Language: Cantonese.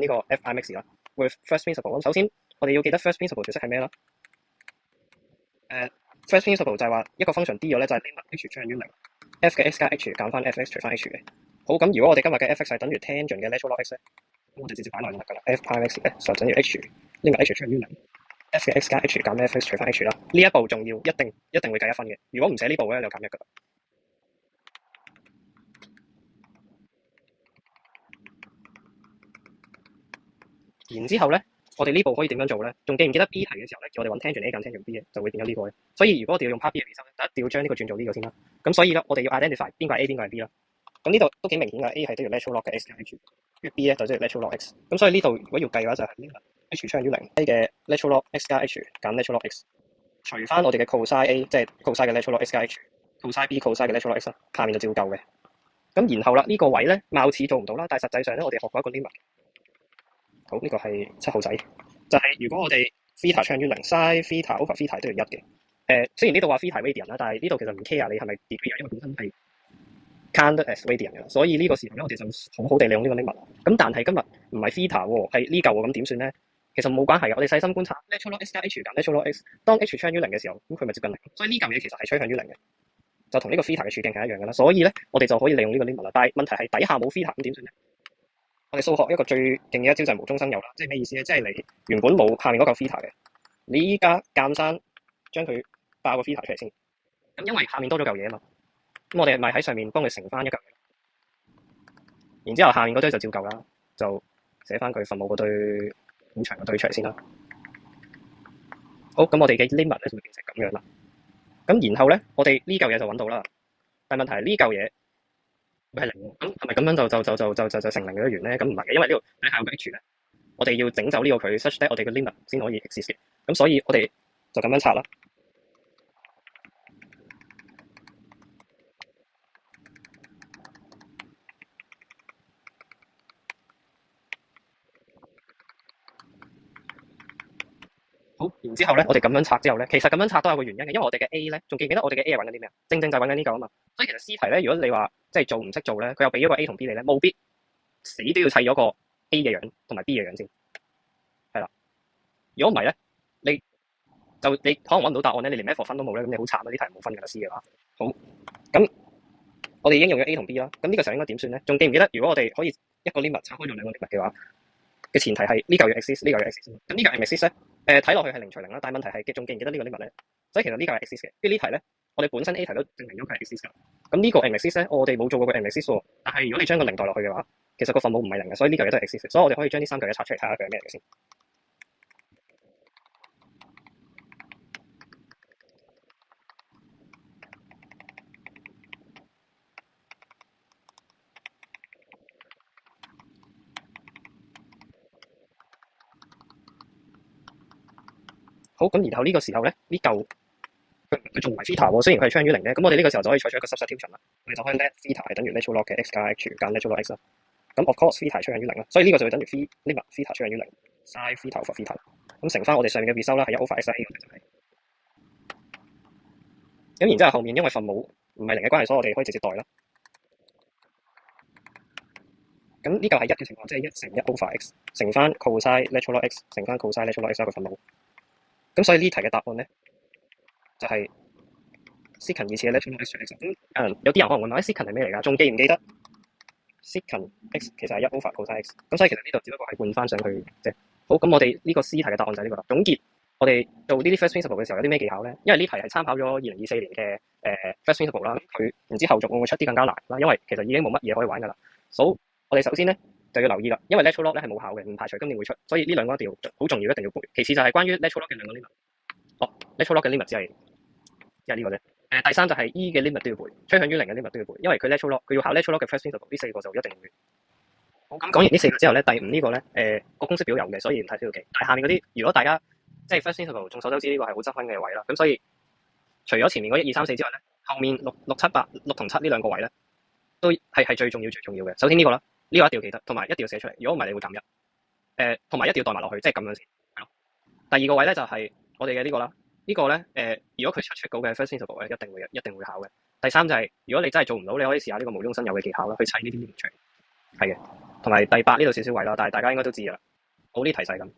呢個 f_i_max 啦，with first principle。咁首先我哋要記得 first principle 條式係咩啦？first principle 就係話一個 function d 咗咧就係 limit h 趨向於零 ，f 嘅 x 加 h 減翻 f_x 除翻 h 嘅。好，咁如果我哋今日嘅 f_x 係等於 tangent 嘅 natural log x 咧，咁我哋直接擺落就得㗎啦。f_i_max 咧就等於 h limit h 趨向於零 ，f 嘅 x 加 h 減 f_x 除翻 h 啦。呢一步重要，一定會計1分嘅。如果唔寫呢步咧就減1㗎啦。然之後咧，我哋呢步可以點樣做咧？仲記唔記得 B 題嘅時候咧，叫我哋揾 tangent A 減 tangent B 嘅，就會變咗呢個嘅。所以如果我哋要用 part B 嘅比收咧，就一定要將呢個轉做呢個先啦。咁所以咧，我哋要 identify 邊個係 A 邊個係 B 啦。咁呢度都幾明顯㗎 ，A 係等於 natural log 嘅 x 加 h，跟住 B 咧就等於 natural log x。咁所以呢度如果要計嘅話就係 h 趨向於零 ，A 嘅 natural log x 加 h 減 natural log x，除翻我哋嘅 cosine A，即係 cosine 嘅 natural log x 加 h，cosine B cosine 嘅 natural log x 啦，下面就照舊嘅。咁然後啦，呢個位咧貌似做唔到啦，但係實際上咧我哋學過一個 limit。好，呢個係7號仔，就係如果我哋 theta 趨向於零 ，sin theta over theta 都要1嘅。雖然呢度話 theta radian 啦，但係呢度其實唔 care 你係咪 degree 啊，因為本身係 counted as radian 嘅，所以呢個時候咧我哋就好好地利用呢個 limit。咁但係今日唔係 theta 喎，係呢嚿喎，咁點算咧？其實冇關係嘅，我哋細心觀察 natural log x 加 h 減 natural log x，當 h 趨向於零嘅時候，咁佢咪接近零，所以呢嚿嘢其實係趨向於零嘅，就同呢個 theta 嘅處境係一樣嘅啦。所以咧，我哋就可以利用呢個 limit 啦。但係問題係底下冇 theta，咁點算咧？我哋數學一個最勁嘅一招就係無中生有啦，即係咩意思咧？即係你原本冇下面嗰嚿 theta 嘅，你依家間生將佢爆個 theta 出嚟先。咁因為下面多咗嚿嘢啊嘛，咁我哋咪喺上面幫佢乘翻一嚿嘢，然之後下面嗰堆就照舊啦，就寫翻佢分母嗰堆好長嘅堆出嚟先啦。好，咁我哋嘅 limit 咧就會變成咁樣啦。咁然後咧，我哋呢嚿嘢就揾到啦，但係問題係呢嚿嘢會係零喎，咁係咪咁樣就成零嘅圓咧？咁唔係嘅，因為呢度底下有個 h 咧。我哋要整走呢個佢 such that 我哋嘅 limit 先可以 exist 嘅，咁所以我哋就咁樣拆啦。好，然之後咧，我哋咁樣拆之後咧，其實咁樣拆都有個原因嘅，因為我哋嘅 A 咧，仲記唔記得我哋嘅 A 係揾緊啲咩啊？正正就係揾緊呢嚿啊嘛。所以其實 C 題咧，如果你話即係做唔識做咧，佢又俾咗個 A 同 B 你咧，務必死都要砌咗個 A 嘅樣同埋 B 嘅樣先，係啦。如果唔係咧，你可能揾唔到答案咧，你連 F 分都冇咧，咁你好慘啊！啲題冇分㗎啦 C 嘅話。好，咁我哋已經用咗 A 同 B 啦，咁呢個時候應該點算咧？仲記唔記得如果我哋可以一個 limit 拆開咗兩個 limit 嘅話？嘅前提係呢嚿要 exist，呢嚿要 exist。咁呢嚿係咪 exist 咧？睇落去係零除零啦，但係問題係仲記唔記得呢個 limit 咧？所以其實呢嚿係 exist 嘅。跟住呢題咧，我哋本身 A 題都證明咗佢係 exist 㗎。咁呢個 exist 咧，我哋冇做過個 exist 喎。但係如果你將個零代落去嘅話，其實個分母唔係零嘅，所以呢嚿嘢都係 exist。所以我哋可以將呢3嚿嘢拆出嚟睇下佢係咩嚟嘅先。好，咁然後呢個時候咧，呢嚿佢仲唔係 theta 喎？雖然佢係趨向於零嘅，咁我哋呢個時候就可以採取一個 substitution 啦。我哋就可以 let theta 係等於 natural log 嘅 x 加 h 減 natural log x 啦。咁 of course theta 係趨向於零啦，所以呢個就會等於 limit theta 趨向於零 sin theta over theta。咁乘翻我哋上面嘅 result 啦，係1 over x a 我哋就係。咁然之後後面因為分母唔係零嘅關係，所以我哋可以直接代啦。咁呢嚿係1嘅情況，即係1乘1 over x 乘翻 cosine natural log x 乘翻 cosine natural log x 一個分母。咁所以呢題嘅答案咧就係 secant 二次嘅 natural log x 除 x。咁有啲人可能會問，secant 係咩嚟㗎？仲記唔記得 secant x 其實係1 over cosine x。咁所以其實呢度只不過係換翻上去啫。好，咁我哋呢個 C 題嘅答案就係呢個啦。總結我哋做呢啲 first principle 嘅時候有啲咩技巧咧？因為呢題係參考咗2024年嘅first principle 啦，佢唔知後續會唔會出啲更加難啦？因為其實已經冇乜嘢可以玩㗎啦。我哋首先咧就要留意啦，因為 natural log 咧係冇考嘅，唔排除今年會出，所以呢兩個一定要好重要，一定要背。其次就係關於 natural log 嘅兩個 limit。natural log 嘅 limit 只係呢個啫。第三就係 E 嘅 limit 都要背，趨向於零嘅 limit 都要背，因為佢 natural log 佢要考 natural log 嘅 first principle，呢4個就一定會。好，咁講完呢4個之後咧，第5呢個咧個公式表有嘅，所以唔太需要記。但係下面嗰啲，如果大家即係 first principle 眾所周知呢個係好執分嘅位啦，咁所以除咗前面嗰1、2、3、4之外咧，後面6、7、8、6同7呢兩個位咧，都係最重要嘅。首先呢個啦，呢個一定要記得，同埋一定要寫出嚟。如果唔係，你會減1。同埋一定要代埋落去，即係咁樣先。係咯。第二個位咧就係我哋嘅呢個啦，呢個咧如果佢出稿嘅 first principle 咧，一定會考嘅。第三就係如果你真係做唔到，你可以試下呢個無中生有嘅技巧啦，去砌呢啲出嚟。係嘅。同埋第8呢度少少位啦，但係大家應該都知㗎啦。好，呢題就係咁。